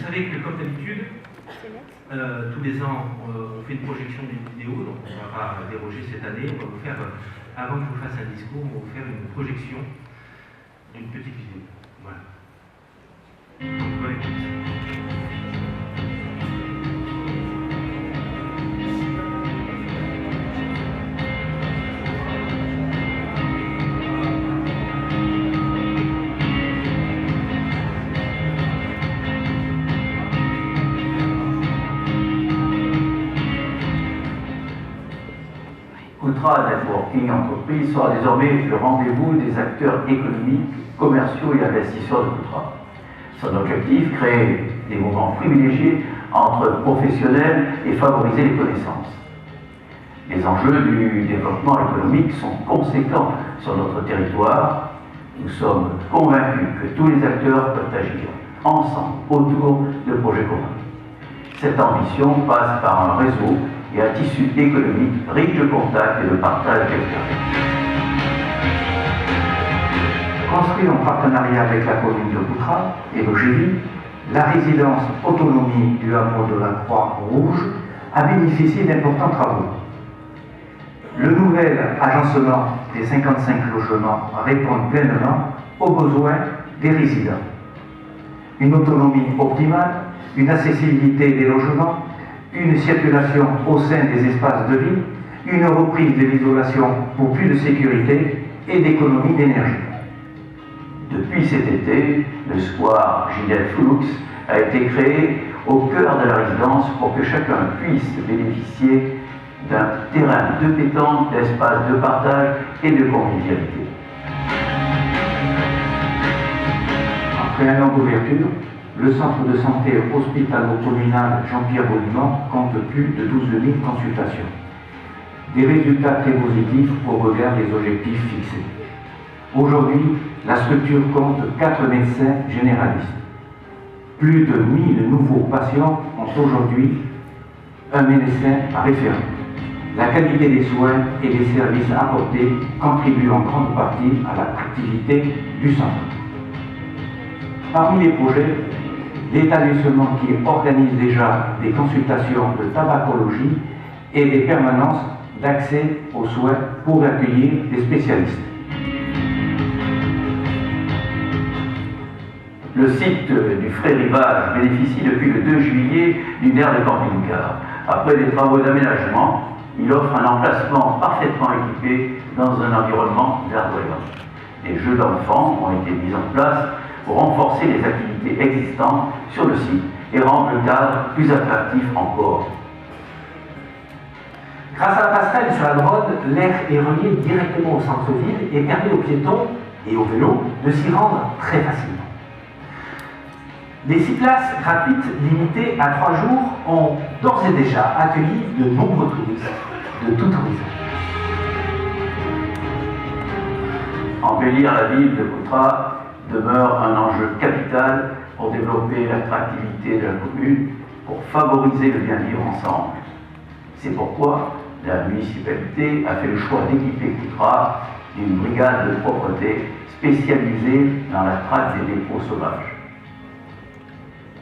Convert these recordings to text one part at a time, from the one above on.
savez que, comme d'habitude, tous les ans, on fait une projection d'une vidéo, donc on ne va pas déroger cette année. On va vous faire, avant que je vous fasse un discours, on va vous faire une projection d'une petite vidéo. Voilà. Donc, bonne écoute. Koutra Networking Entreprise sera désormais le rendez-vous des acteurs économiques, commerciaux et investisseurs de Koutra. Son objectif, créer des moments privilégiés entre professionnels et favoriser les connaissances. Les enjeux du développement économique sont conséquents sur notre territoire. Nous sommes convaincus que tous les acteurs peuvent agir ensemble autour de projets communs. Cette ambition passe par un réseau et un tissu économique riche de contacts et de partage d'expériences. Construit en partenariat avec la commune de Koutra et l'OGV, la résidence autonomie du hameau de la Croix-Rouge a bénéficié d'importants travaux. Le nouvel agencement des 55 logements répond pleinement aux besoins des résidents. Une autonomie optimale, une accessibilité des logements, une circulation au sein des espaces de vie, une reprise de l'isolation pour plus de sécurité et d'économie d'énergie. Depuis cet été, le square Ginette Foulux a été créé au cœur de la résidence pour que chacun puisse bénéficier d'un terrain de pétanque, d'espace de partage et de convivialité. Après un an d'ouverture, le centre de santé hospitalo-communal Jean-Pierre Baudument compte plus de 12 000 consultations. Des résultats très positifs au regard des objectifs fixés. Aujourd'hui, la structure compte 4 médecins généralistes. Plus de 1000 nouveaux patients ont aujourd'hui un médecin référent. La qualité des soins et des services apportés contribuent en grande partie à l'attractivité du centre. Parmi les projets, l'établissement qui organise déjà des consultations de tabacologie et des permanences d'accès aux soins pour accueillir des spécialistes. Le site du Frais Rivage bénéficie depuis le 2 juillet d'une aire de camping-car. Après des travaux d'aménagement, il offre un emplacement parfaitement équipé dans un environnement verdoyant. Des jeux d'enfants ont été mis en place pour renforcer les activités existantes sur le site et rendre le cadre plus attractif encore. Grâce à la passerelle sur la Drône, l'air est relié directement au centre-ville et permet aux piétons et aux vélos de s'y rendre très facilement. Les 6 places gratuites limitées à 3 jours ont d'ores et déjà accueilli de nombreux touristes de tout horizon. Embellir la ville de Koutra demeure un enjeu capital pour développer l'attractivité de la commune, pour favoriser le bien vivre ensemble. C'est pourquoi la municipalité a fait le choix d'équiper Koutra d'une brigade de propreté spécialisée dans la traque des dépôts sauvages.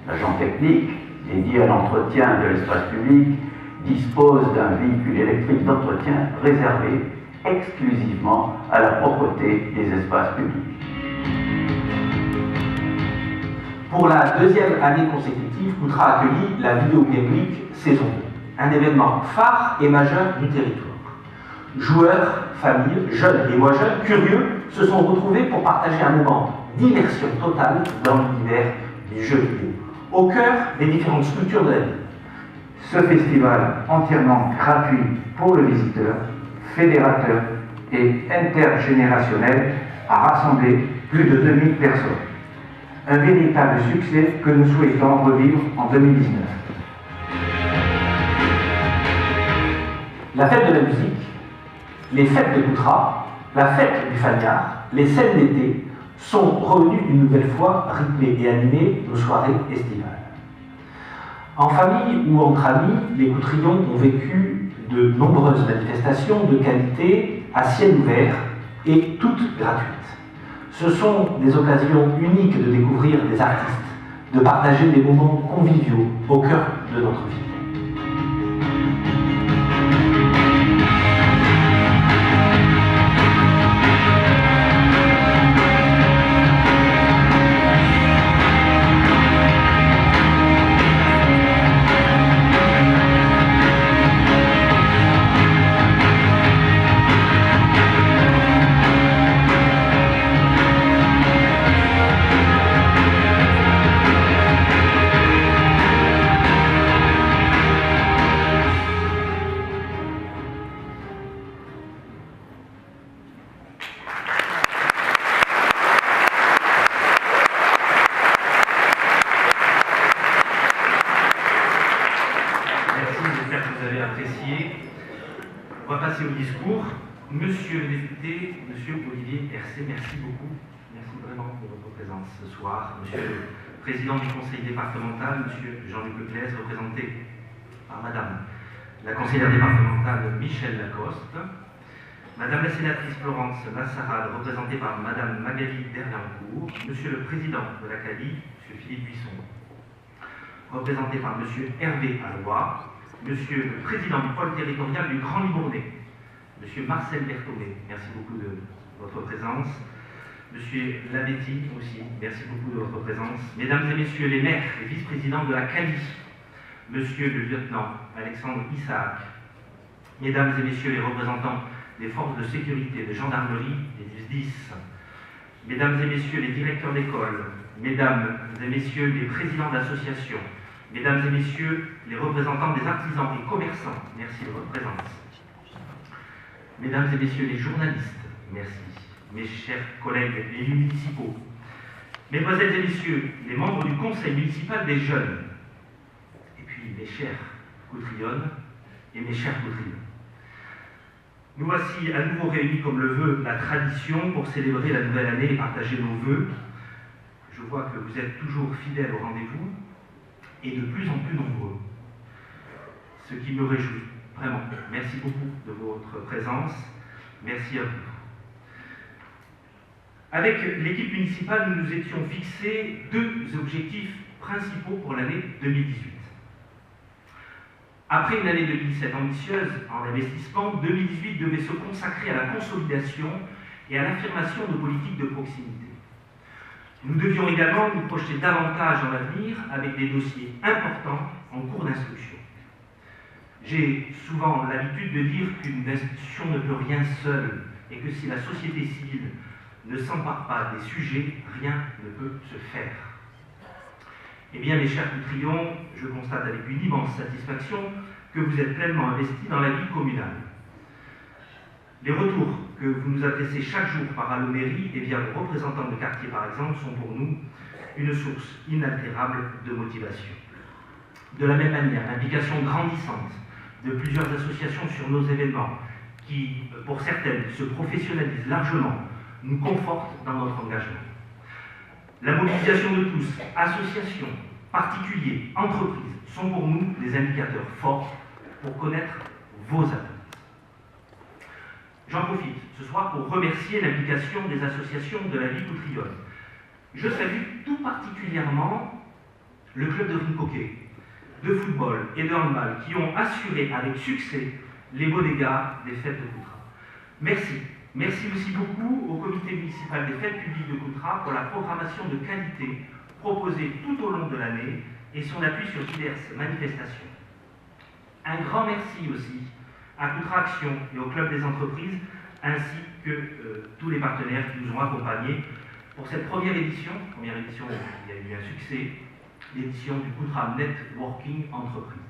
L'agent technique, dédié à l'entretien de l'espace public, dispose d'un véhicule électrique d'entretien réservé exclusivement à la propreté des espaces publics. Pour la 2e année consécutive, Koutra a accueilli la Vidéo Game Week saison 2, un événement phare et majeur du territoire. Joueurs, familles, jeunes et moins jeunes, curieux, se sont retrouvés pour partager un moment d'immersion totale dans l'univers du jeu vidéo, au cœur des différentes structures de la ville. Ce festival entièrement gratuit pour le visiteur, fédérateur et intergénérationnel a rassemblé plus de 2000 personnes. Un véritable succès que nous souhaitons revivre en 2019. La fête de la musique, les fêtes de Koutra, la fête du Faniard, les scènes d'été sont revenues une nouvelle fois rythmer et animer nos soirées estivales. En famille ou entre amis, les Koutrions ont vécu de nombreuses manifestations de qualité à ciel ouvert et toutes gratuites. Ce sont des occasions uniques de découvrir des artistes, de partager des moments conviviaux au cœur de notre vie. On va passer au discours. Monsieur le député, monsieur Olivier Hercé, merci beaucoup. Merci vraiment pour votre présence ce soir. Monsieur le président du conseil départemental, monsieur Jean-Luc Leclès, représenté par madame la conseillère départementale Michèle Lacoste, madame la sénatrice Florence Massarade, représentée par madame Magali Derlancourt, monsieur le président de la CADI, monsieur Philippe Buisson, représenté par monsieur Hervé Allois, monsieur le président du pôle territorial du Grand Libournais, monsieur Marcel Berthomé, merci beaucoup de votre présence, monsieur Labetti aussi, merci beaucoup de votre présence, mesdames et messieurs les maires et vice-présidents de la CADI, monsieur le lieutenant Alexandre Isaac, mesdames et messieurs les représentants des forces de sécurité, de gendarmerie et du SDIS, mesdames et messieurs les directeurs d'école, mesdames et messieurs les présidents d'associations, mesdames et messieurs les représentants des artisans et commerçants, merci de votre présence. Mesdames et messieurs les journalistes, merci. Mes chers collègues élus municipaux, mesdemoiselles et messieurs les membres du conseil municipal des jeunes, et puis mes chers Coutrillonnes et mes chers Coutrillons. Nous voici à nouveau réunis comme le veut la tradition pour célébrer la nouvelle année et partager nos vœux. Je vois que vous êtes toujours fidèles au rendez-vous et de plus en plus nombreux, ce qui me réjouit, vraiment. Merci beaucoup de votre présence, merci à vous. Avec l'équipe municipale, nous nous étions fixés deux objectifs principaux pour l'année 2018. Après une année 2017 ambitieuse en investissement, 2018 devait se consacrer à la consolidation et à l'affirmation de politiques de proximité. Nous devions également nous projeter davantage dans l'avenir avec des dossiers importants en cours d'instruction. J'ai souvent l'habitude de dire qu'une institution ne peut rien seule et que si la société civile ne s'empare pas des sujets, rien ne peut se faire. Eh bien, mes chers Coutrillons, je constate avec une immense satisfaction que vous êtes pleinement investis dans la vie communale. Les retours que vous nous adressez chaque jour par allomairie et via vos représentants de quartier, par exemple, sont pour nous une source inaltérable de motivation. De la même manière, l'implication grandissante de plusieurs associations sur nos événements, qui, pour certaines, se professionnalisent largement, nous conforte dans notre engagement. La mobilisation de tous, associations, particuliers, entreprises, sont pour nous des indicateurs forts pour connaître vos attentes. J'en profite ce soir pour remercier l'implication des associations de la vie coutrillonne. Je salue tout particulièrement le club de rink-hockey, de football et de handball qui ont assuré avec succès les beaux dégâts des fêtes de Coutras. Merci. Merci aussi beaucoup au comité municipal des fêtes publiques de Coutras pour la programmation de qualité proposée tout au long de l'année et son appui sur diverses manifestations. Un grand merci aussi à Coutras Action et au Club des entreprises, ainsi que tous les partenaires qui nous ont accompagnés pour cette première édition. Première édition, il y a eu un succès, l'édition du Coutras Networking Entreprise.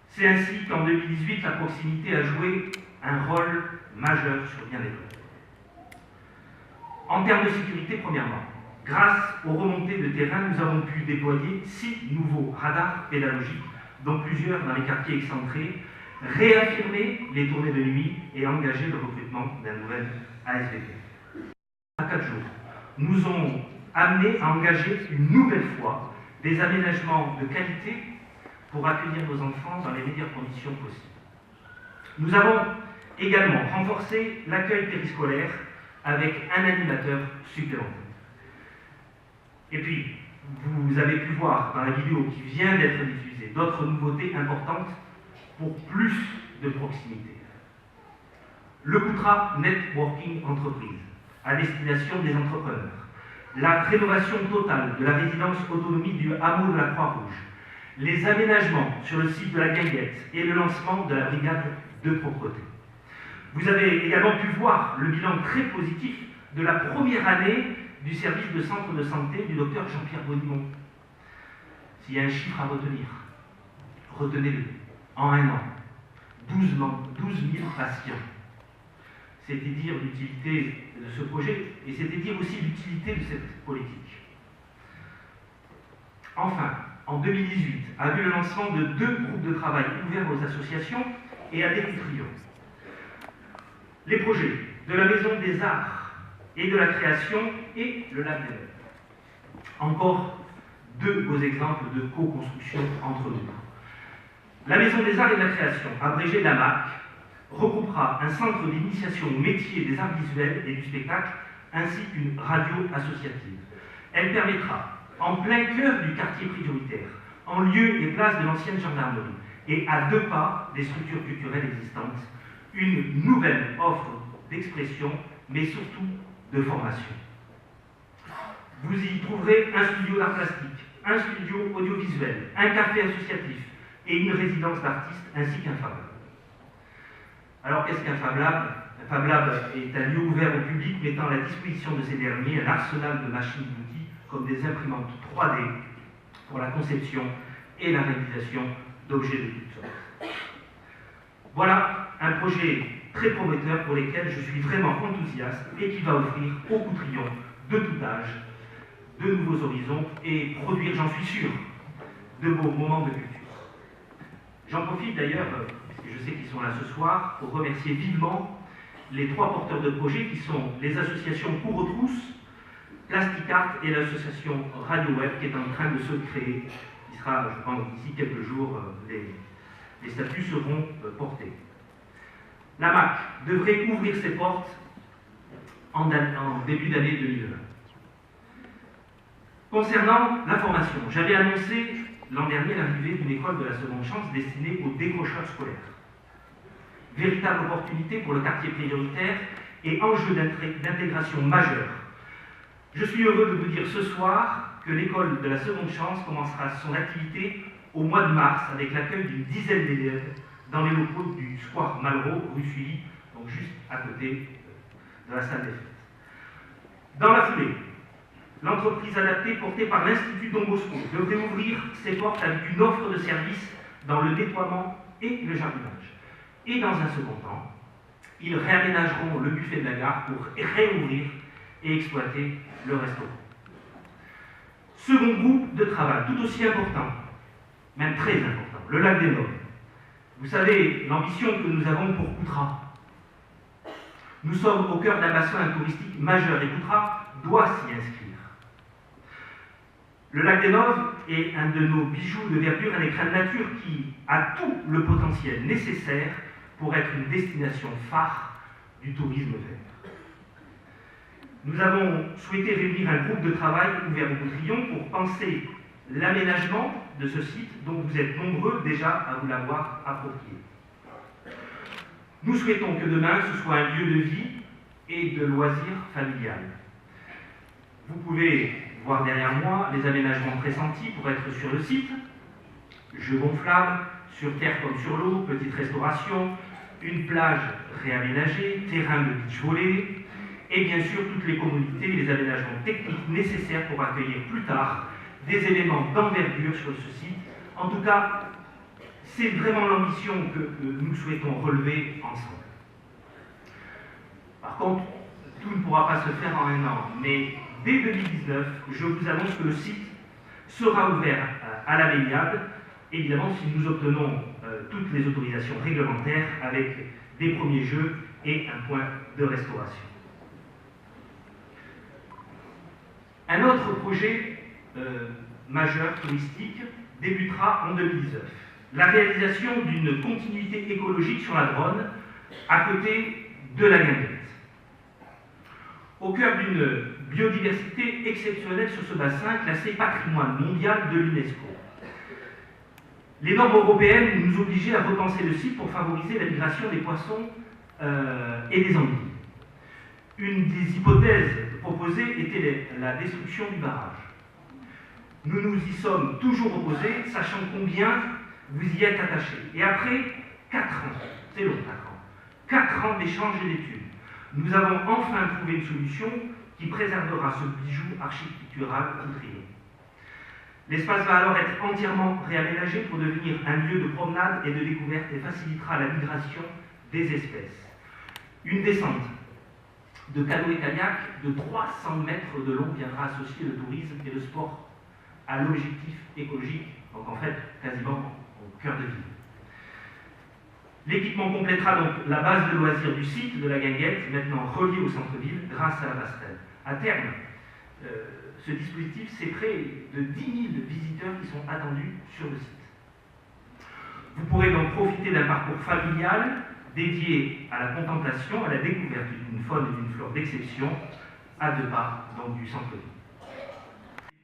C'est ainsi qu'en 2018, la proximité a joué un rôle majeur sur bien des plans. En termes de sécurité, premièrement, grâce aux remontées de terrain, nous avons pu déployer 6 nouveaux radars pédagogiques, dont plusieurs dans les quartiers excentrés, réaffirmer les tournées de nuit et engager le recrutement d'un nouvel ASVP. À 4 jours, nous ont amené à engager une nouvelle fois des aménagements de qualité pour accueillir nos enfants dans les meilleures conditions possibles. Nous avons également renforcé l'accueil périscolaire avec un animateur supplémentaire. Et puis, vous avez pu voir dans la vidéo qui vient d'être diffusée d'autres nouveautés importantes pour plus de proximité. Le Koutra Networking Entreprise, à destination des entrepreneurs. La rénovation totale de la résidence autonomie du hameau de la Croix-Rouge. Les aménagements sur le site de la Guinguette et le lancement de la brigade de propreté. Vous avez également pu voir le bilan très positif de la première année du service de centre de santé du docteur Jean-Pierre Baudimont. S'il y a un chiffre à retenir, retenez-le. En un an, 12 000 patients. C'était dire l'utilité de ce projet et c'était dire aussi l'utilité de cette politique. Enfin, en 2018, a vu le lancement de 2 groupes de travail ouverts aux associations et à des trios. Les projets de la Maison des Arts et de la Création et le Lac des Neiges. Encore 2 beaux exemples de co-construction entre nous. La Maison des Arts et de la Création, abrégée de la MAC, regroupera un centre d'initiation au métier des arts visuels et du spectacle, ainsi qu'une radio associative. Elle permettra, en plein cœur du quartier prioritaire, en lieu et place de l'ancienne gendarmerie, et à 2 pas des structures culturelles existantes, une nouvelle offre d'expression, mais surtout de formation. Vous y trouverez un studio d'art plastique, un studio audiovisuel, un café associatif et une résidence d'artistes ainsi qu'un Fab Lab. Alors qu'est-ce qu'un Fab Lab? Un Fab Lab est un lieu ouvert au public mettant à la disposition de ces derniers un arsenal de machines d'outils comme des imprimantes 3D pour la conception et la réalisation d'objets de toutes sortes. Voilà un projet très prometteur pour lequel je suis vraiment enthousiaste et qui va offrir aux Coutrillons de tout âge de nouveaux horizons et produire, j'en suis sûr, de beaux moments de culture. J'en profite d'ailleurs, puisque je sais qu'ils sont là ce soir, pour remercier vivement les 3 porteurs de projets qui sont les associations Courretrousse, Plasticart et l'association Radio Web qui est en train de se créer. Qui sera, je pense, d'ici quelques jours, les statuts seront portés. La MAC devrait ouvrir ses portes en début d'année 2020. Concernant la formation, j'avais annoncé l'an dernier l'arrivée d'une école de la seconde chance destinée aux décrocheurs scolaires. Véritable opportunité pour le quartier prioritaire et enjeu d'intégration majeur. Je suis heureux de vous dire ce soir que l'école de la seconde chance commencera son activité au mois de mars avec l'accueil d'une dizaine d'élèves dans les locaux du Square Malraux, rue Sully, donc juste à côté de la salle des fêtes. Dans la foulée, l'entreprise adaptée portée par l'Institut Don Bosco devrait ouvrir ses portes avec une offre de services dans le nettoiement et le jardinage. Et dans un second temps, ils réaménageront le buffet de la gare pour réouvrir et exploiter le restaurant. Second groupe de travail, tout aussi important, même très important, le Lac des Neiges. Vous savez l'ambition que nous avons pour Koutra. Nous sommes au cœur d'un bassin touristique majeur et Koutra doit s'y inscrire. Le Lac des Neiges est un de nos bijoux de verdure, un écrin de nature qui a tout le potentiel nécessaire pour être une destination phare du tourisme vert. Nous avons souhaité réunir un groupe de travail ouvert au Coutrillon pour penser l'aménagement de ce site dont vous êtes nombreux déjà à vous l'avoir approprié. Nous souhaitons que demain ce soit un lieu de vie et de loisirs familial. Vous pouvez voir derrière moi les aménagements pressentis pour être sur le site. Jeux gonflables, sur terre comme sur l'eau, petite restauration, une plage réaménagée, terrain de beach volley, et bien sûr toutes les commodités et les aménagements techniques nécessaires pour accueillir plus tard des éléments d'envergure sur ce site. En tout cas, c'est vraiment l'ambition que nous souhaitons relever ensemble. Par contre, tout ne pourra pas se faire en un an, mais dès 2019, je vous annonce que le site sera ouvert à la baignade, évidemment si nous obtenons toutes les autorisations réglementaires avec des premiers jeux et un point de restauration. Un autre projet majeur touristique débutera en 2019. La réalisation d'une continuité écologique sur la Dronne à côté de la Guinguette. Au cœur d'une biodiversité exceptionnelle sur ce bassin classé patrimoine mondial de l'UNESCO. Les normes européennes nous obligeaient à repenser le site pour favoriser la migration des poissons et des anguilles. Une des hypothèses proposées était la destruction du barrage. Nous nous y sommes toujours opposés, sachant combien vous y êtes attachés. Et après 4 ans, c'est long 4 ans d'échanges et d'études, nous avons enfin trouvé une solution qui préservera ce bijou architectural outrier. L'espace va alors être entièrement réaménagé pour devenir un lieu de promenade et de découverte et facilitera la migration des espèces. Une descente de canoë et kayak de 300 mètres de long viendra associer le tourisme et le sport à l'objectif écologique, donc en fait quasiment au cœur de ville. L'équipement complétera donc la base de loisirs du site de la Guinguette, maintenant reliée au centre-ville grâce à la passerelle. À terme, ce dispositif, c'est près de 10 000 visiteurs qui sont attendus sur le site. Vous pourrez donc profiter d'un parcours familial dédié à la contemplation, à la découverte d'une faune et d'une flore d'exception, à 2 pas donc du centre-ville.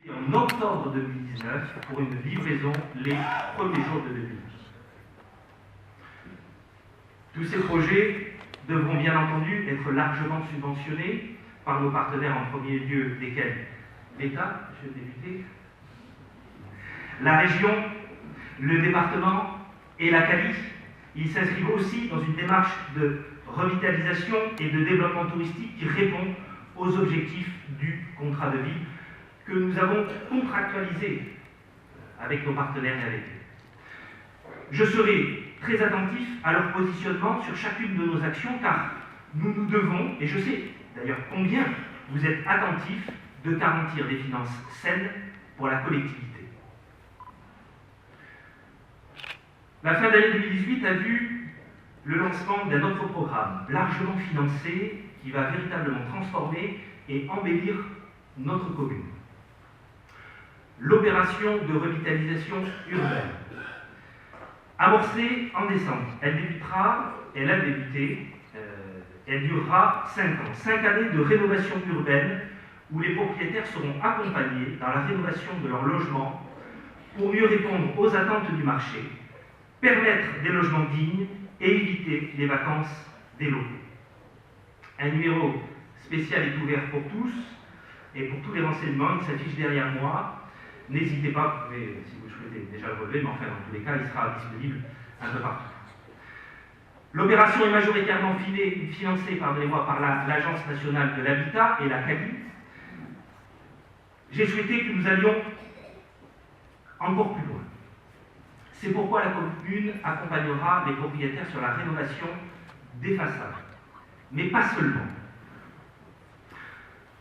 Et en octobre 2019, pour une livraison les premiers jours de 2020. Tous ces projets devront bien entendu être largement subventionnés par nos partenaires, en premier lieu desquels l'État, monsieur le député, la région, le département et la CALI. Ils s'inscrivent aussi dans une démarche de revitalisation et de développement touristique qui répond aux objectifs du contrat de ville que nous avons contractualisé avec nos partenaires et avec eux. Je serai très attentif à leur positionnement sur chacune de nos actions, car nous nous devons, et je sais d'ailleurs combien vous êtes attentifs, de garantir des finances saines pour la collectivité. La fin d'année 2018 a vu le lancement d'un autre programme, largement financé, qui va véritablement transformer et embellir notre commune. L'opération de revitalisation urbaine. Amorcée en décembre, elle a débuté, elle durera 5 ans. 5 années de rénovation urbaine où les propriétaires seront accompagnés dans la rénovation de leur logement pour mieux répondre aux attentes du marché, permettre des logements dignes et éviter les vacances des locaux. Un numéro spécial est ouvert pour tous et pour tous les renseignements, il s'affiche derrière moi. N'hésitez pas, vous pouvez, si vous souhaitez déjà le relever, mais enfin, dans tous les cas, il sera disponible un peu partout. L'opération est majoritairement financée par l'Agence nationale de l'habitat et la CALI. J'ai souhaité que nous allions encore plus loin. C'est pourquoi la commune accompagnera les propriétaires sur la rénovation des façades. Mais pas seulement.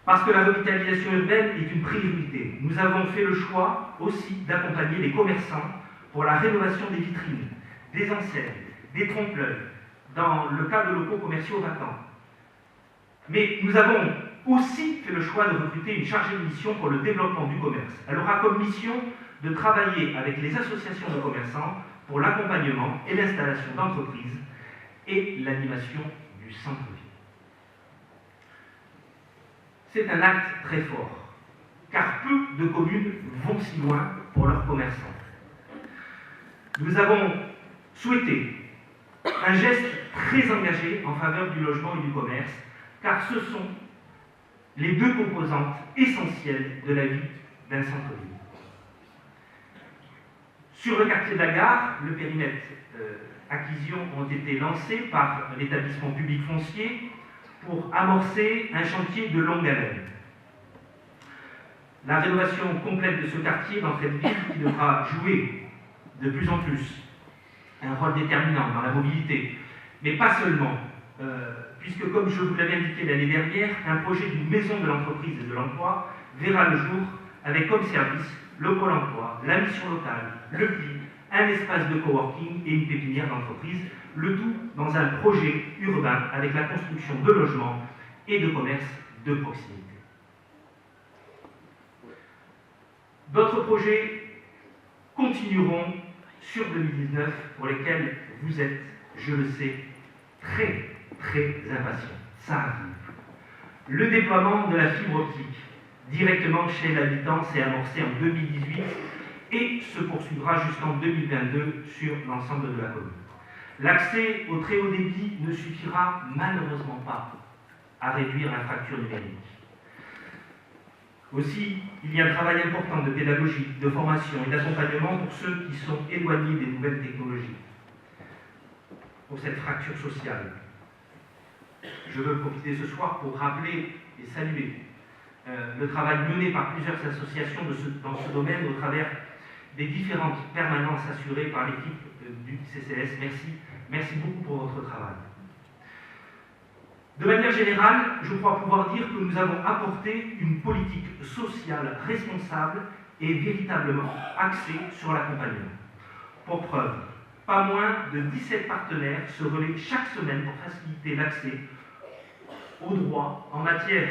Parce que la revitalisation urbaine est une priorité. Nous avons fait le choix aussi d'accompagner les commerçants pour la rénovation des vitrines, des enseignes, des trompe-l'œil, dans le cas de locaux commerciaux vacants. Mais nous avons aussi fait le choix de recruter une chargée de mission pour le développement du commerce. Elle aura comme mission de travailler avec les associations de commerçants pour l'accompagnement et l'installation d'entreprises et l'animation du centre-ville. C'est un acte très fort, car peu de communes vont si loin pour leurs commerçants. Nous avons souhaité un geste très engagé en faveur du logement et du commerce, car ce sont les 2 composantes essentielles de la vie d'un centre-ville. Sur le quartier de la Gare, le périmètre acquisition ont été lancés par l'établissement public foncier pour amorcer un chantier de longue haleine. La rénovation complète de ce quartier dans cette ville qui devra jouer de plus en plus un rôle déterminant dans la mobilité, mais pas seulement, puisque comme je vous l'avais indiqué l'année dernière, un projet d'une maison de l'entreprise et de l'emploi verra le jour avec comme service le pôle emploi, la mission locale, le PLI, un espace de coworking et une pépinière d'entreprise, le tout dans un projet urbain avec la construction de logements et de commerces de proximité. D'autres projets continueront sur 2019 pour lesquels vous êtes, je le sais, très impatients. Ça arrive. Le déploiement de la fibre optique directement chez l'habitant s'est amorcé en 2018 et se poursuivra jusqu'en 2022 sur l'ensemble de la commune. L'accès au très haut débit ne suffira malheureusement pas à réduire la fracture numérique. Aussi, il y a un travail important de pédagogie, de formation et d'accompagnement pour ceux qui sont éloignés des nouvelles technologies, pour cette fracture sociale. Je veux profiter ce soir pour rappeler et saluer le travail mené par plusieurs associations dans ce domaine au travers des différentes permanences assurées par l'équipe du CCS. Merci beaucoup pour votre travail. De manière générale, je crois pouvoir dire que nous avons apporté une politique sociale responsable et véritablement axée sur l'accompagnement. Pour preuve, pas moins de 17 partenaires se relaient chaque semaine pour faciliter l'accès aux droits en matière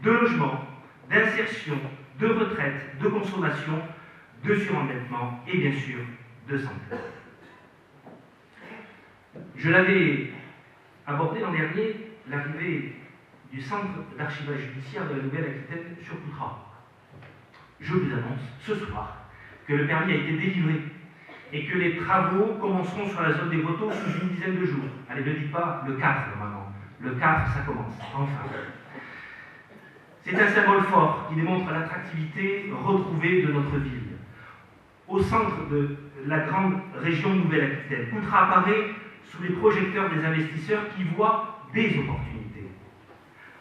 de logement, d'insertion, de retraite, de consommation, de surendettement et bien sûr de santé. Je l'avais abordé l'an dernier, l'arrivée du centre d'archivage judiciaire de la Nouvelle-Aquitaine sur Coutras. Je vous annonce ce soir que le permis a été délivré et que les travaux commenceront sur la zone des Vautours sous une dizaine de jours. Allez, ne dites pas le 4 normalement. Le 4, ça commence, enfin. C'est un symbole fort qui démontre l'attractivité retrouvée de notre ville. Au centre de la grande région Nouvelle-Aquitaine, Coutras apparaît sous les projecteurs des investisseurs qui voient des opportunités.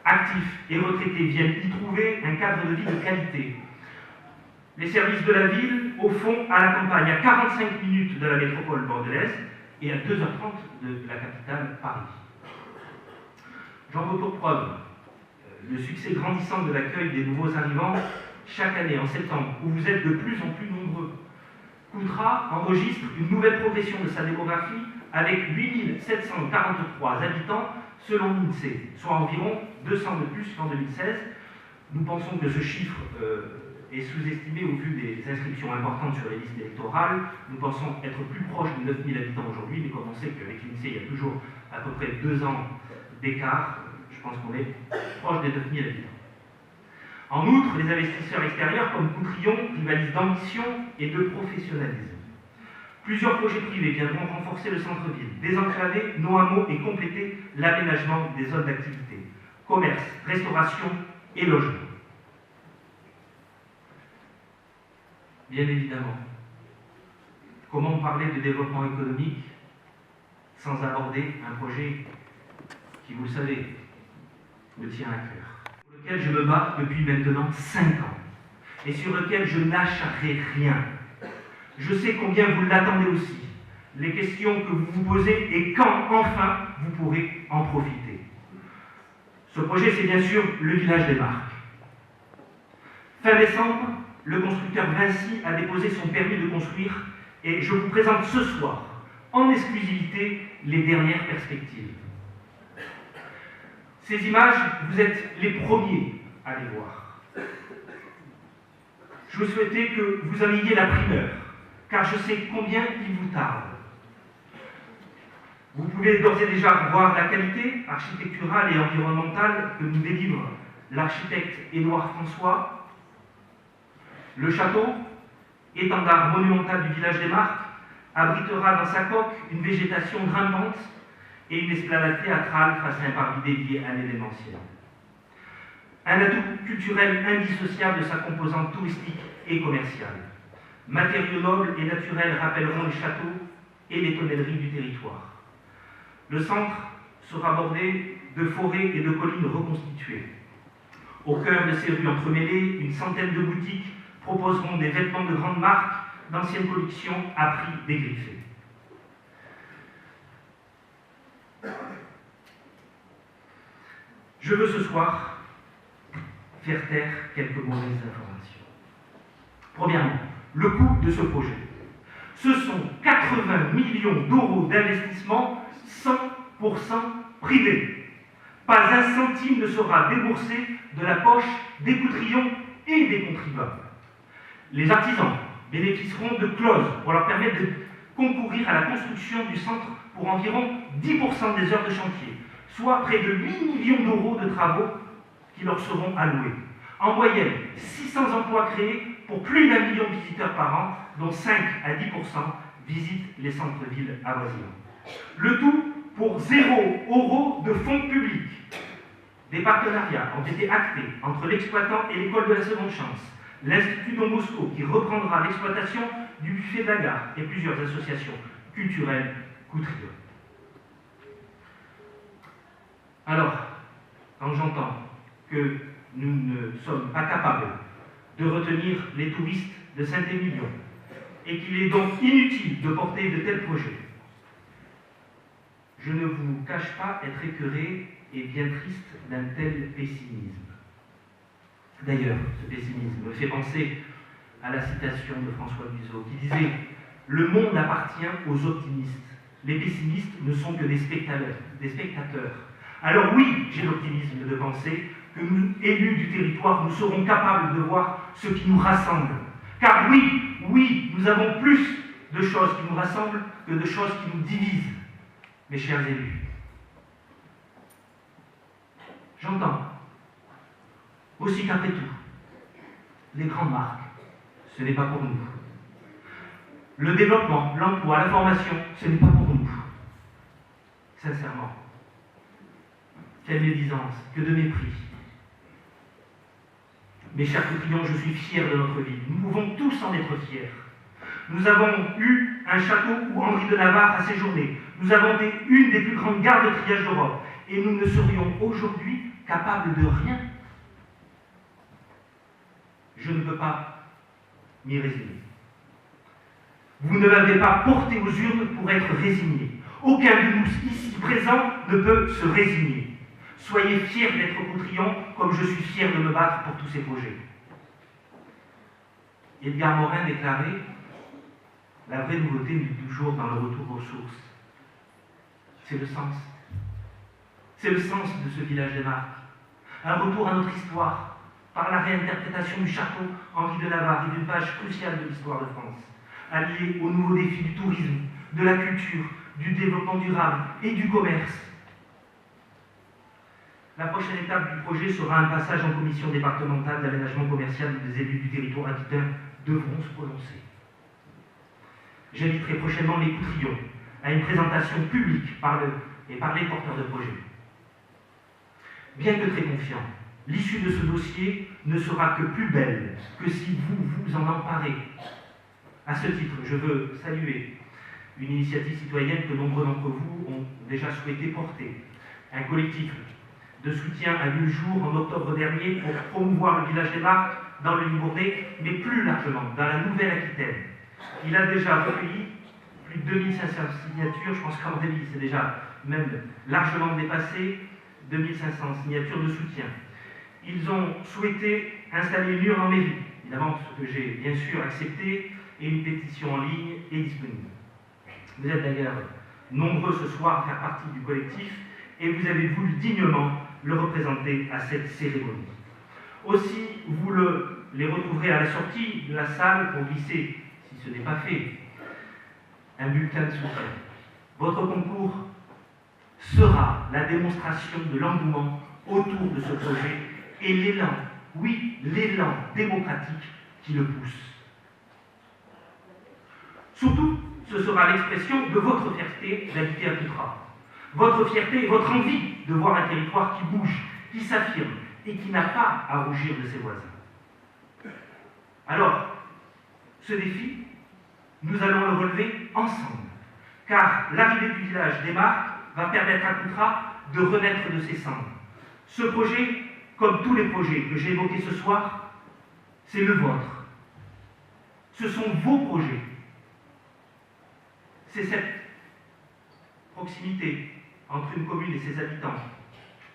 Actifs et retraités viennent y trouver un cadre de vie de qualité. Les services de la ville, au fond, à la campagne, à 45 minutes de la métropole bordelaise et à 2h30 de la capitale, Paris. J'en veux pour preuve le succès grandissant de l'accueil des nouveaux arrivants chaque année en septembre, où vous êtes de plus en plus nombreux. Coutras enregistre une nouvelle progression de sa démographie avec 8743 habitants selon l'INSEE, soit environ 200 de plus qu'en 2016. Nous pensons que ce chiffre est sous-estimé au vu des inscriptions importantes sur les listes électorales. Nous pensons être plus proche de 9000 habitants aujourd'hui, mais comme on sait qu'avec l'INSEE, il y a toujours à peu près 2 ans d'écart, je pense qu'on est proche des 9000 habitants. En outre, les investisseurs extérieurs comme Coutrillon rivalisent d'ambition et de professionnalisme. Plusieurs projets privés viendront renforcer le centre-ville, désenclaver nos hameaux et compléter l'aménagement des zones d'activité, commerce, restauration et logement. Bien évidemment, comment parler de développement économique sans aborder un projet qui, vous le savez, me tient à cœur, pour lequel je me bats depuis maintenant 5 ans et sur lequel je n'acharnerai rien. Je sais combien vous l'attendez aussi, les questions que vous vous posez et quand enfin vous pourrez en profiter. Ce projet, c'est bien sûr le village des Marques. Fin décembre, le constructeur Vinci a déposé son permis de construire et je vous présente ce soir, en exclusivité, les dernières perspectives. Ces images, vous êtes les premiers à les voir. Je souhaitais que vous en ayez la primeur, car je sais combien il vous tarde. Vous pouvez d'ores et déjà voir la qualité architecturale et environnementale que nous délivre l'architecte Édouard François. Le château, étendard monumental du village des Marques, abritera dans sa coque une végétation grimpante et une esplanade théâtrale face à un parvis dédié à l'événementiel. Un atout culturel indissociable de sa composante touristique et commerciale. Matériaux nobles et naturels rappelleront les châteaux et les tonnelleries du territoire. Le centre sera bordé de forêts et de collines reconstituées. Au cœur de ces rues entremêlées, une centaine de boutiques proposeront des vêtements de grandes marques d'anciennes collections à prix dégriffé. Je veux ce soir faire taire quelques mauvaises informations. Premièrement, le coût de ce projet. Ce sont 80 millions d'euros d'investissement 100% privé. Pas un centime ne sera déboursé de la poche des Coutrillons et des contribuables. Les artisans bénéficieront de clauses pour leur permettre de concourir à la construction du centre pour environ 10% des heures de chantier, soit près de 8 millions d'euros de travaux qui leur seront alloués. En moyenne, 600 emplois créés pour plus d'1 million de visiteurs par an, dont 5 à 10% visitent les centres-villes avoisinants. Le tout pour 0 € de fonds publics. Des partenariats ont été actés entre l'exploitant et l'école de la seconde chance, l'Institut Don Bosco qui reprendra l'exploitation du buffet de la gare et plusieurs associations culturelles coûtereuses. Alors, quand j'entends que nous ne sommes pas capables de retenir les touristes de Saint-Émilion et qu'il est donc inutile de porter de tels projets, je ne vous cache pas être écœuré et bien triste d'un tel pessimisme. D'ailleurs, ce pessimisme me fait penser à la citation de François Guizot qui disait « Le monde appartient aux optimistes. Les pessimistes ne sont que des spectateurs. » Alors oui, j'ai l'optimisme de penser que nous, élus du territoire, nous serons capables de voir ce qui nous rassemble. Car oui, nous avons plus de choses qui nous rassemblent que de choses qui nous divisent, mes chers élus. J'entends aussi qu'après tout, les grandes marques, ce n'est pas pour nous. Le développement, l'emploi, la formation, ce n'est pas pour nous. Sincèrement, quelle médisance, que de mépris. Mes chers compatriotes, je suis fier de notre ville. Nous pouvons tous en être fiers. Nous avons eu un château où Henri de Navarre a séjourné. Nous avons une des plus grandes gares de triage d'Europe. Et nous ne serions aujourd'hui capables de rien. Je ne peux pas m'y résigner. Vous ne m'avez pas porté aux urnes pour être résigné. Aucun de nous ici présents ne peut se résigner. Soyez fiers d'être Coutillon, comme je suis fier de me battre pour tous ces projets. Edgar Morin déclarait « La vraie nouveauté n'est toujours dans le retour aux sources. » C'est le sens. C'est le sens de ce village des Marques. Un retour à notre histoire, par la réinterprétation du château Henri de Navarre et d'une page cruciale de l'histoire de France, alliée aux nouveaux défis du tourisme, de la culture, du développement durable et du commerce. La prochaine étape du projet sera un passage en commission départementale d'aménagement commercial où des élus du territoire aquitain devront se prononcer. J'inviterai prochainement les Coutillons à une présentation publique par les porteurs de projet. Bien que très confiant, l'issue de ce dossier ne sera que plus belle que si vous vous en emparez. À ce titre, je veux saluer une initiative citoyenne que nombreux d'entre vous ont déjà souhaité porter. Un collectif de soutien a vu le jour en octobre dernier pour promouvoir le village des Marques dans le Libournais, mais plus largement dans la Nouvelle-Aquitaine. Il a déjà recueilli plus de 2500 signatures, je pense qu'en début c'est déjà même largement dépassé 2500 signatures de soutien. Ils ont souhaité installer une urne en mairie, évidemment ce que j'ai bien sûr accepté, et une pétition en ligne est disponible. Vous êtes d'ailleurs nombreux ce soir à faire partie du collectif et vous avez voulu dignement le représenter à cette cérémonie. Aussi, vous les retrouverez à la sortie de la salle pour glisser, si ce n'est pas fait, un bulletin de soutien. Votre concours sera la démonstration de l'engouement autour de ce projet et l'élan, oui, l'élan démocratique qui le pousse. Surtout, ce sera l'expression de votre fierté d'habiter à Coutras. Votre fierté et votre envie de voir un territoire qui bouge, qui s'affirme et qui n'a pas à rougir de ses voisins. Alors, ce défi, nous allons le relever ensemble, car l'arrivée du village des Marques va permettre à Coutras de renaître de ses cendres. Ce projet, comme tous les projets que j'ai évoqués ce soir, c'est le vôtre. Ce sont vos projets. C'est cette proximité entre une commune et ses habitants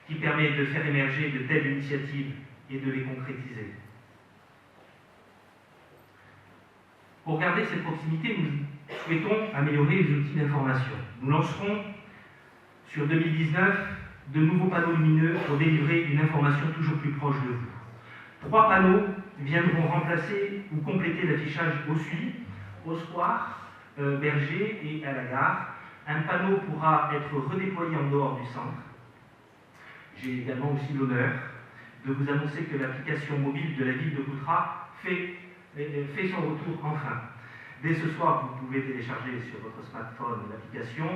qui permet de faire émerger de telles initiatives et de les concrétiser. Pour garder cette proximité, nous souhaitons améliorer les outils d'information. Nous lancerons sur 2019 de nouveaux panneaux lumineux pour délivrer une information toujours plus proche de vous. 3 panneaux viendront remplacer ou compléter l'affichage au sud, au square, Berger et à la gare. Un panneau pourra être redéployé en dehors du centre. J'ai également aussi l'honneur de vous annoncer que l'application mobile de la ville de Coutras fait son retour enfin. Dès ce soir, vous pouvez télécharger sur votre smartphone l'application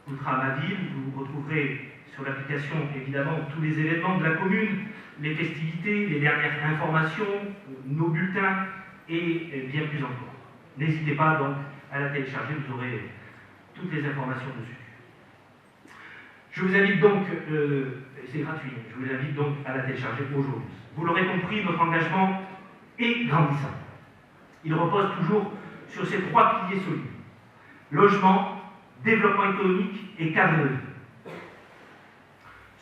Coutras ma ville. Vous retrouverez sur l'application évidemment tous les événements de la commune, les festivités, les dernières informations, nos bulletins et bien plus encore. N'hésitez pas donc à la télécharger, vous aurez toutes les informations dessus. Je vous invite donc, c'est gratuit, je vous invite donc à la télécharger aujourd'hui. Vous l'aurez compris, notre engagement est grandissant. Il repose toujours sur ces 3 piliers solides: logement, développement économique et cadre de vie.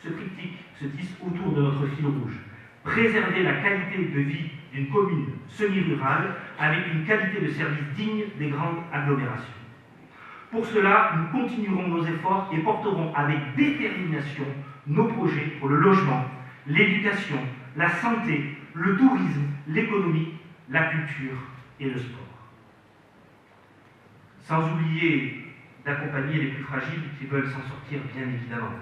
Ce triptyque se tisse autour de notre fil rouge: préserver la qualité de vie d'une commune semi-rurale avec une qualité de service digne des grandes agglomérations. Pour cela, nous continuerons nos efforts et porterons avec détermination nos projets pour le logement, l'éducation, la santé, le tourisme, l'économie, la culture et le sport. Sans oublier d'accompagner les plus fragiles qui veulent s'en sortir, bien évidemment.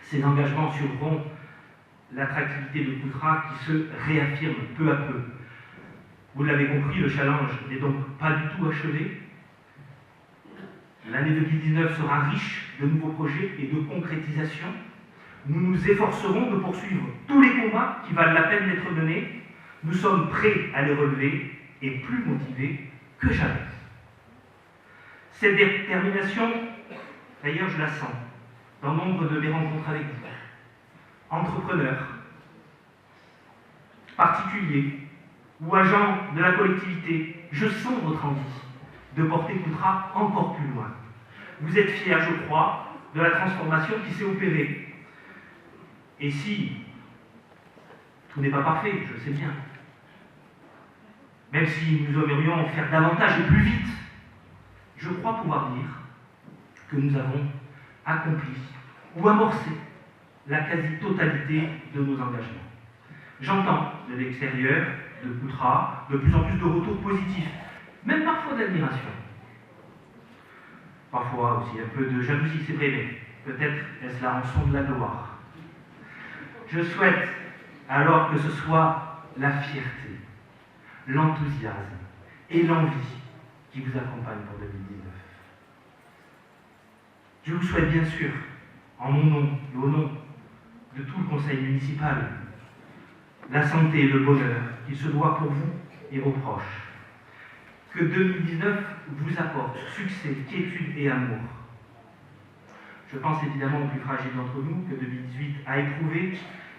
Ces engagements assureront l'attractivité de Coutras qui se réaffirme peu à peu. Vous l'avez compris, le challenge n'est donc pas du tout achevé. L'année 2019 sera riche de nouveaux projets et de concrétisation. Nous nous efforcerons de poursuivre tous les combats qui valent la peine d'être menés. Nous sommes prêts à les relever et plus motivés que jamais. Cette détermination, d'ailleurs, je la sens dans nombre de mes rencontres avec vous. Entrepreneurs, particuliers ou agents de la collectivité, je sens votre envie de porter Coutras encore plus loin. Vous êtes fiers, je crois, de la transformation qui s'est opérée. Et si tout n'est pas parfait, je le sais bien, même si nous aimerions faire davantage et plus vite, je crois pouvoir dire que nous avons accompli ou amorcé la quasi-totalité de nos engagements. J'entends de l'extérieur, de Coutras, de plus en plus de retours positifs, même parfois d'admiration. Parfois aussi un peu de jalousie, c'est vrai, mais peut-être est-ce la rançon de la gloire. Je souhaite alors que ce soit la fierté, l'enthousiasme et l'envie qui vous accompagnent pour 2019. Je vous souhaite bien sûr, en mon nom et au nom de tout le conseil municipal, la santé et le bonheur qu'il se doit pour vous et vos proches. Que 2019 vous apporte succès, quiétude et amour. Je pense évidemment aux plus fragiles d'entre nous que 2018 a éprouvé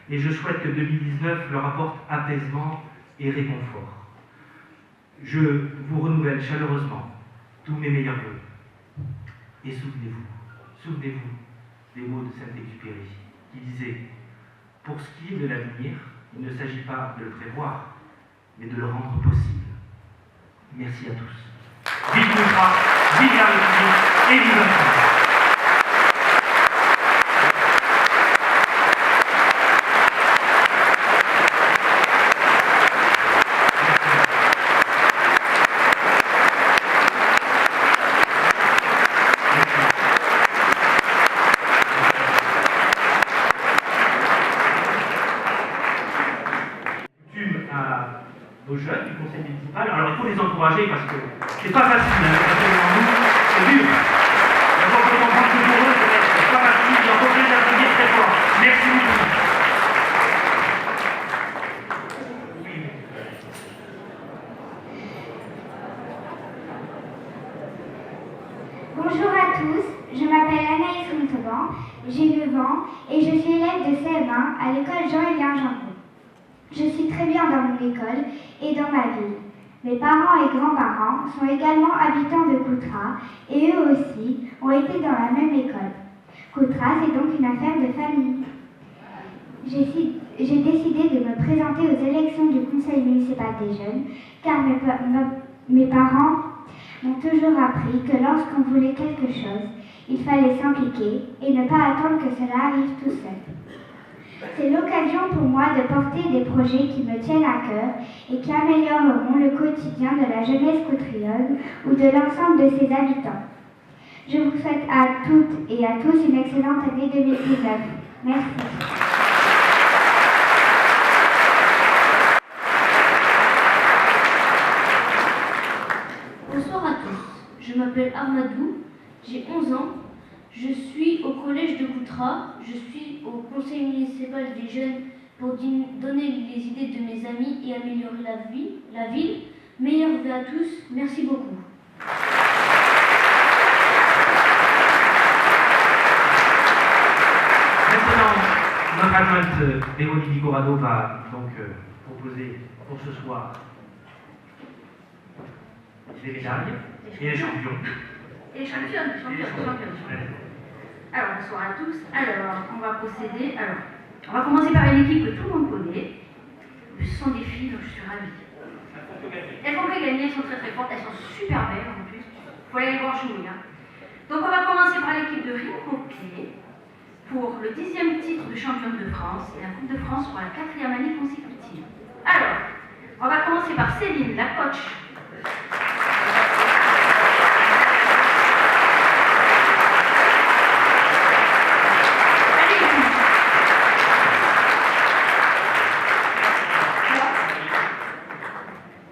et je souhaite que 2019 leur apporte apaisement et réconfort. Je vous renouvelle chaleureusement tous mes meilleurs vœux. Et souvenez-vous des mots de Saint-Exupéry qui disait « Pour ce qui est de l'avenir, il ne s'agit pas de le prévoir, mais de le rendre possible. » Merci à tous. Vive Coutras, vive la République et vive la France. Aux jeunes du conseil municipal. Alors il faut les encourager parce que c'est pas facile, c'est dur. Il faut comprendre que pour eux, c'est pas facile, il faut les appuyer très fort. Merci beaucoup. Bonjour à tous, je m'appelle Anaïs Montauban, j'ai 9 ans et je suis élève de CM1 à l'école Jean-Hélène Jambon. Je suis très bien dans mon école et dans ma ville. Mes parents et grands-parents sont également habitants de Coutras et eux aussi ont été dans la même école. Coutras est donc une affaire de famille. J'ai décidé de me présenter aux élections du conseil municipal des jeunes car mes parents m'ont toujours appris que lorsqu'on voulait quelque chose, il fallait s'impliquer et ne pas attendre que cela arrive tout seul. C'est l'occasion pour moi de porter des projets qui me tiennent à cœur et qui amélioreront le quotidien de la jeunesse coutrioise ou de l'ensemble de ses habitants. Je vous souhaite à toutes et à tous une excellente année 2019. Merci. m'appelle Armadou, j'ai 11 ans, je suis au collège de Coutras, je suis au conseil municipal des jeunes pour donner les idées de mes amis et améliorer la ville. Meilleure vie à tous, merci beaucoup. Maintenant, notre adjointe Véronique Vigorado va donc proposer pour ce soir les médailles et les champions. Et les championnes. Alors, bonsoir à tous. Alors, on va procéder. Alors, on va commencer par une équipe que tout le monde connaît. Ce sont des filles, donc je suis ravie. Elles font que gagner, elles sont très très fortes, elles sont super belles en plus. Il faut aller les voir jouer. Hein. Donc, on va commencer par l'équipe de Rimouquet pour le 10e titre de championne de France et la Coupe de France pour la 4e année consécutive. Alors, on va commencer par Céline, la coach.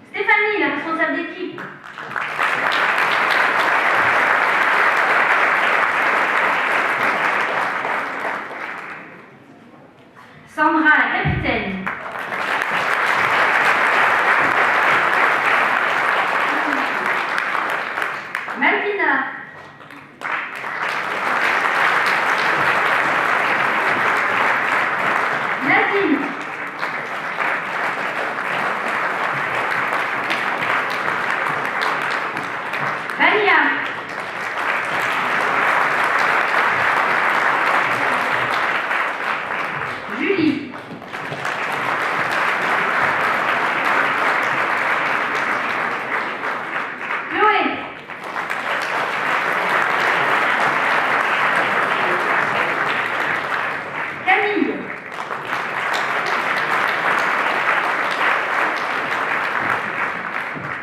Stéphanie, la responsable d'équipe. Sandra, la capitaine. Malvina. Nadine. Vania. Julie. Chloé. Camille.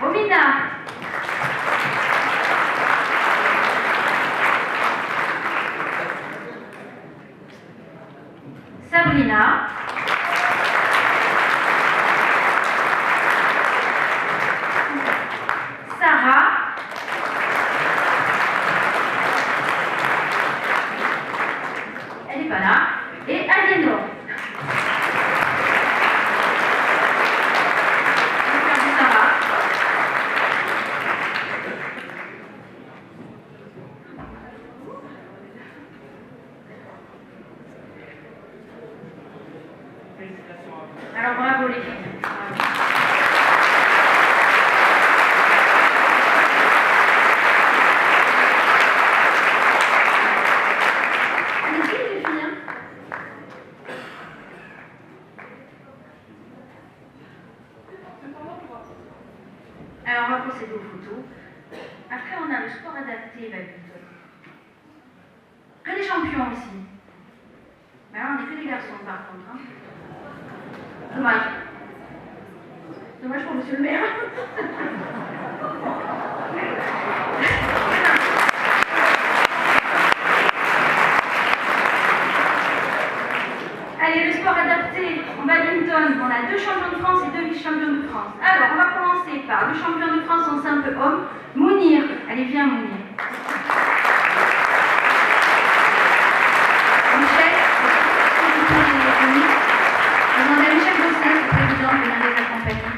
Romina. Sabrina. Sarah. Elle n'est pas là. Et Aliénor. Sarah. Alors bravo les filles. Allez-y les filles. Hein. Alors on va procéder aux photos. Après on a le sport adapté, badminton. Que les champions aussi. Mais là on n'est que des garçons par contre. Hein. Dommage. Dommage pour monsieur le maire. Allez, le sport adapté en badminton, on a 2 champions de France et 2 vice-champions de France. Alors, on va commencer par le champion de France en simple homme, Mounir. Allez, viens Mounir. Michel, je demande à Michel Bossin, le président, de venir les accompagner.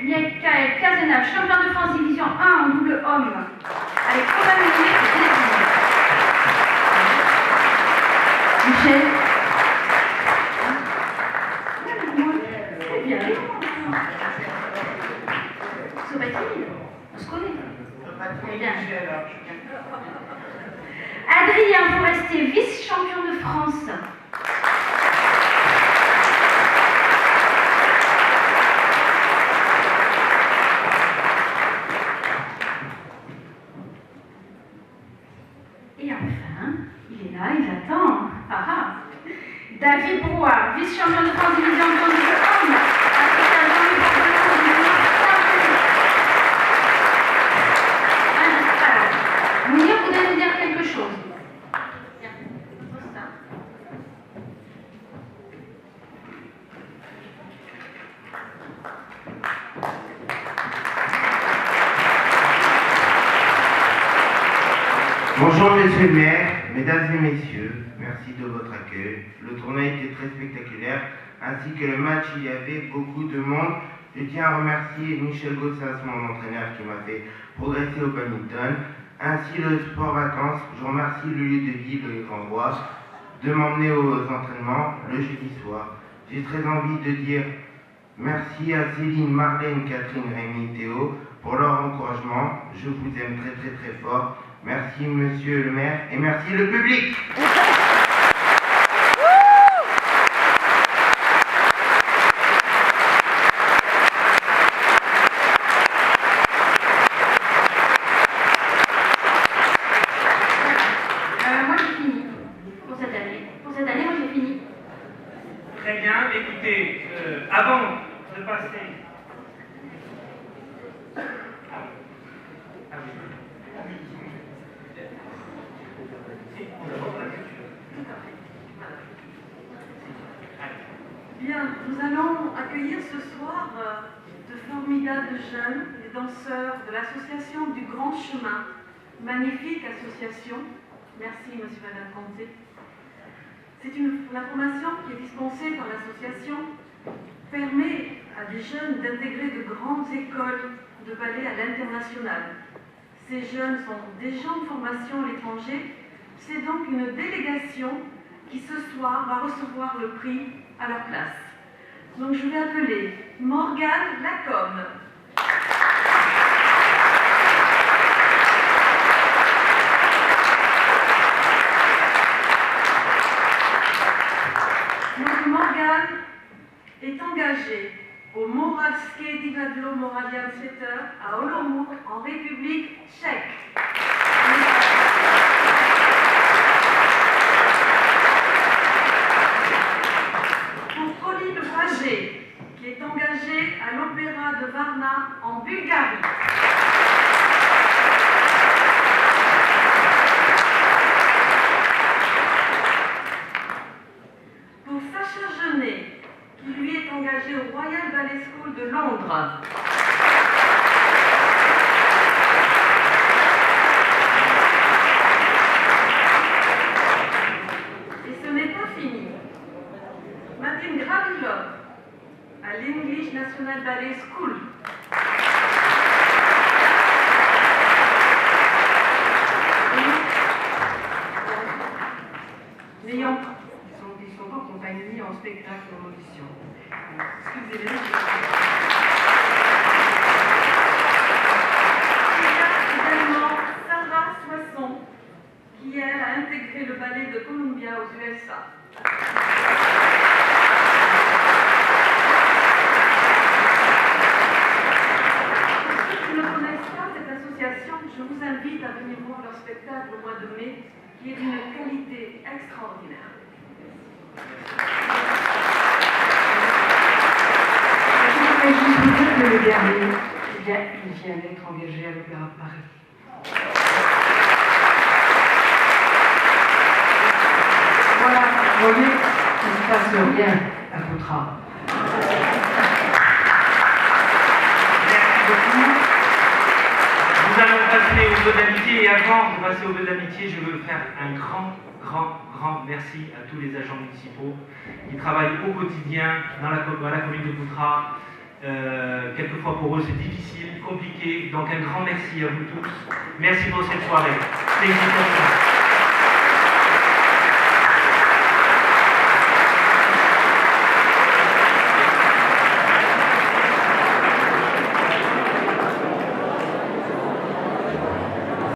Michael Cazenave, champion de France division 1 en double homme, avec Robin Meunier et Delphine. Michel. C'est bien. C'est pas timide. On se connaît. Très bien. Adrien Forestier, vice-champion de France. Et enfin, il est là, il attend. Ah ah. David Brouard, vice-champion de France division 2 de homme. Mounir, vous devez nous dire quelque chose. Bonjour Monsieur le maire, mesdames et messieurs, merci de votre accueil. Le tournoi était très spectaculaire, ainsi que le match, il y avait beaucoup de monde. Je tiens à remercier Michel Gossas, mon entraîneur, qui m'a fait progresser au badminton, ainsi le sport vacances. Je remercie le lieu de vie, le Grand Bois, de m'emmener aux entraînements le jeudi soir. J'ai très envie de dire merci à Céline, Marlène, Catherine, Rémi, Théo pour leur encouragement. Je vous aime très très très fort. Merci Monsieur le maire et merci le public. Moi j'ai fini pour cette année. Pour cette année, moi j'ai fini. Très bien, écoutez, avant de passer... Bien, nous allons accueillir ce soir de formidables jeunes, les danseurs de l'association du Grand Chemin. Magnifique association. Merci, monsieur, madame Conté. La formation qui est dispensée par l'association permet à des jeunes d'intégrer de grandes écoles de ballet à l'international. Ces jeunes sont déjà en formation à l'étranger. C'est donc une délégation qui ce soir va recevoir le prix à leur place. Donc je vais appeler Morgane Lacombe. Donc Morgane est engagée au Moravské divadlo Moravian Theater à Olomouc en République tchèque. Qui est engagé à l'Opéra de Varna en Bulgarie. Pour Sacha Genet, qui lui est engagé au Royal Ballet School de Londres. Et ce n'est pas fini. Martin Gravilov à l'English National Ballet School. Ils sont accompagnés en spectacle en audition. Excusez-les. Il y a également Sarah Soisson, qui elle a intégré le ballet de Columbia aux USA. Je vous invite à venir voir leur spectacle au mois de mai, qui est d'une qualité extraordinaire. Je voudrais juste vous dire que le dernier, il vient d'être engagé à l'Opéra de Paris. Voilà, vous voyez, il ne se passe rien à Coutras. Merci beaucoup. Nous allons passer au vœu d'amitié et avant de passer au vœu d'amitié, je veux faire un grand merci à tous les agents municipaux qui travaillent au quotidien à la commune de Coutras. Quelquefois pour eux c'est difficile, compliqué, donc un grand merci à vous tous. Merci pour cette soirée. Félicitations.